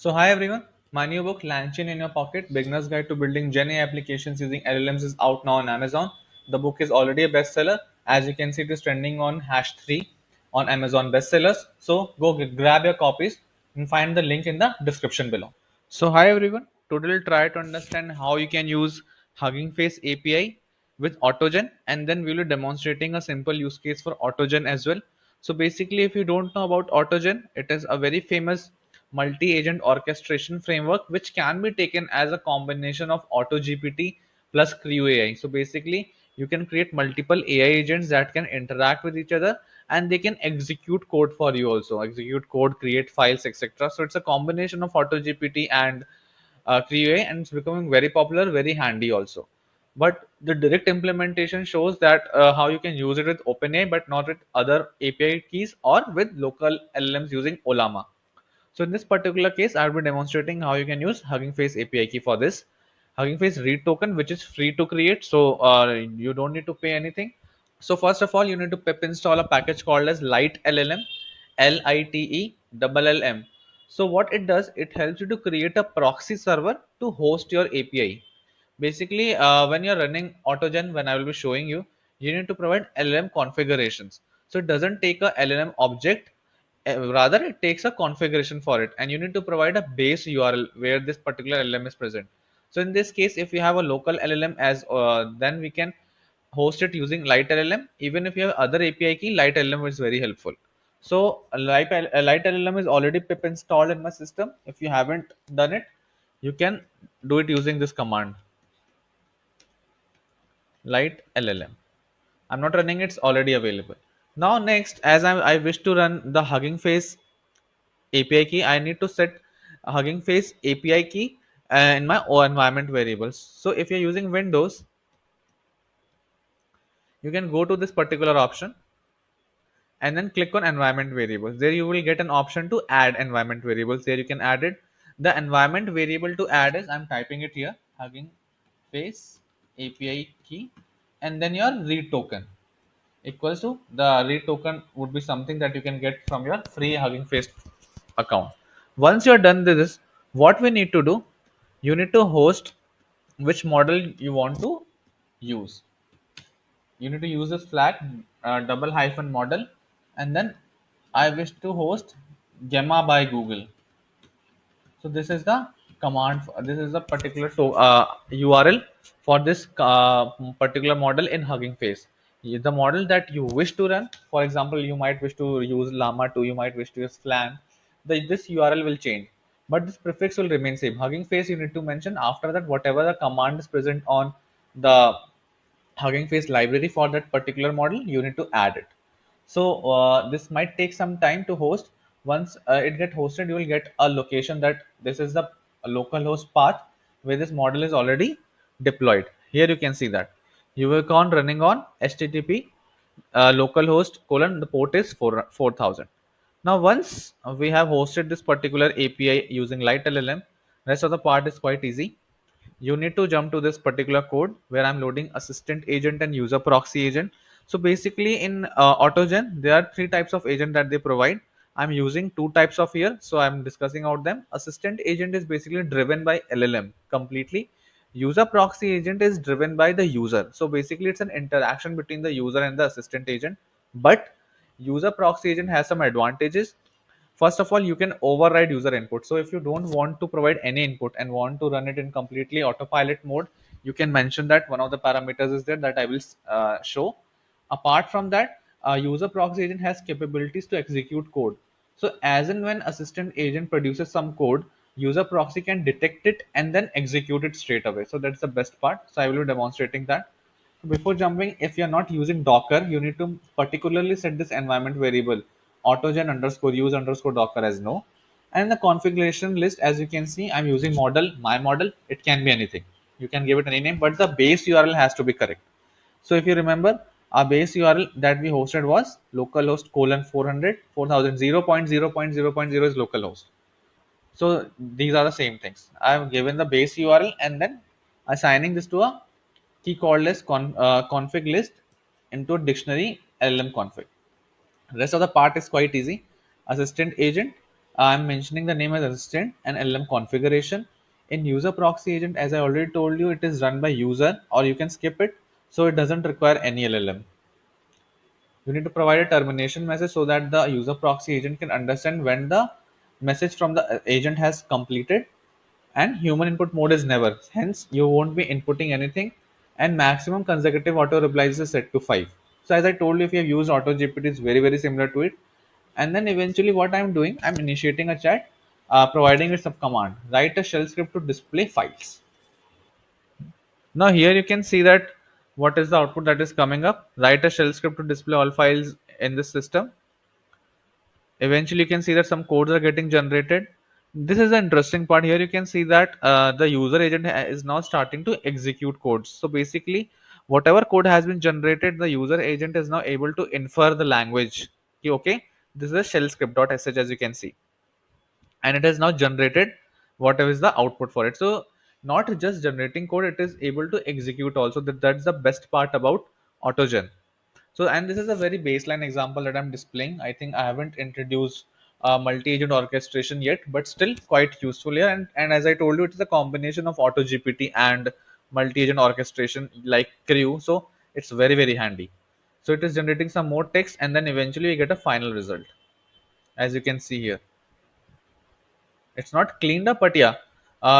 So hi everyone, my new book Launching in Your Pocket, Beginner's Guide to Building Gen AI Applications Using LLMs is out now on Amazon. The book is already a bestseller. As you can see, it is trending on #3 on Amazon bestsellers. So go grab your copies and find the link in the description below. So hi everyone, today we'll try to understand how you can use Hugging Face API with AutoGen, and then we'll be demonstrating a simple use case for AutoGen as well. So basically, if you don't know about AutoGen, it is a very famous multi-agent orchestration framework which can be taken as a combination of AutoGPT plus Creo AI. So basically, you can create multiple AI agents that can interact with each other, and they can execute code for you also, execute code, create files, etc. So it's a combination of AutoGPT and Creo AI, and it's becoming very popular, very handy also. But the direct implementation shows that how you can use it with OpenAI but not with other API keys or with local LLMs using Olama. So in this particular case, I will be demonstrating how you can use Hugging Face API key for this. Hugging Face read token, which is free to create, so you don't need to pay anything. So first of all, you need to pip install a package called as Lite LLM, LITE So what it does, it helps you to create a proxy server to host your API. Basically, when you're running AutoGen, when I will be showing you, you need to provide LLM configurations. So it doesn't take a LLM object, rather it takes a configuration for it, and you need to provide a base URL where this particular LLM is present. So in this case, if you have a local LLM as then we can host it using Lite LLM. Even if you have other API key, Lite LLM is very helpful. So Lite LLM is already pip installed in my system. If you haven't done it, you can do it using this command, Lite LLM. I'm not running, it's already available. Now next, as I wish to run the Hugging Face API key, I need to set a Hugging Face API key in my O environment variables. So if you're using Windows, you can go to this particular option and then click on environment variables. There you will get an option to add environment variables. There you can add it. The environment variable to add is, I'm typing it here, Hugging Face API key, and then your read token equals to, the read token would be something that you can get from your free Hugging Face account. Once you're done with this, what we need to do, you need to host which model you want to use. You need to use this flag double hyphen model, and then I wish to host Gemma by Google. So this is the command. This is the particular URL for this particular model in Hugging Face. The model that you wish to run, for example, you might wish to use Llama 2, you might wish to use Flan. This URL will change, but this prefix will remain same. Hugging Face you need to mention. After that, whatever the command is present on the Hugging Face library for that particular model, you need to add it. So this might take some time to host. Once it get hosted, you will get a location that this is the local host path where this model is already deployed. Here you can see that you will on running on HTTP localhost colon, the port is 4000. Now once we have hosted this particular API using Lite LLM, rest of the part is quite easy. You need to jump to this particular code where I'm loading assistant agent and user proxy agent. So basically in AutoGen, there are three types of agent that they provide. I'm using two types of here, so I'm discussing out them. Assistant agent is basically driven by LLM completely. User proxy agent is driven by the user. So basically it's an interaction between the user and the assistant agent. But user proxy agent has some advantages. First of all, you can override user input. So if you don't want to provide any input and want to run it in completely autopilot mode, you can mention that one of the parameters is there that I will show. Apart from that, user proxy agent has capabilities to execute code. So as and when assistant agent produces some code, user proxy can detect it and then execute it straight away. So that's the best part. So I will be demonstrating that. So before jumping, if you're not using Docker, you need to particularly set this environment variable AutoGen underscore use underscore Docker as no. And in the configuration list, as you can see, I'm using model, my model. It can be anything. You can give it any name, but the base URL has to be correct. So if you remember, our base URL that we hosted was localhost colon 400 4000 0.0.0.0 is localhost. So these are the same things. I've given the base URL and then assigning this to a key called as config list into a dictionary LLM config. Rest of the part is quite easy. Assistant agent, I'm mentioning the name as assistant and LM configuration. In user proxy agent, as I already told you, it is run by user, or you can skip it, so it doesn't require any LLM. You need to provide a termination message so that the user proxy agent can understand when the message from the agent has completed, and human input mode is never, hence you won't be inputting anything, and maximum consecutive auto replies is set to 5. So as I told you, if you have used auto gpt, it's very very similar to it. And then eventually what I'm doing, I'm initiating a chat, providing it some command, write a shell script to display files. Now here you can see that what is the output that is coming up. Write a shell script to display all files in this system. Eventually you can see that some codes are getting generated. This is the interesting part. Here you can see that the user agent is now starting to execute codes. So basically whatever code has been generated, the user agent is now able to infer the language. Okay, this is a shell script.sh, as you can see, and it has now generated whatever is the output for it. So not just generating code, it is able to execute also. That's the best part about AutoGen. So, and this is a very baseline example that I'm displaying. I think I haven't introduced multi-agent orchestration yet, but still quite useful here. And as I told you, it is a combination of AutoGPT and multi-agent orchestration like Crew. So it's very, very handy. So it is generating some more text, and then eventually we get a final result, as you can see here. It's not cleaned up, but yeah,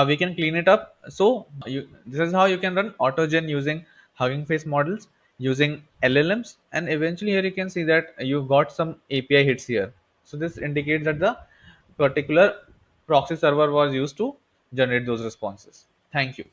we can clean it up. So this is how you can run AutoGen using Hugging Face models, using LLMs, and eventually here you can see that you got some API hits here. So this indicates that the particular proxy server was used to generate those responses. Thank you.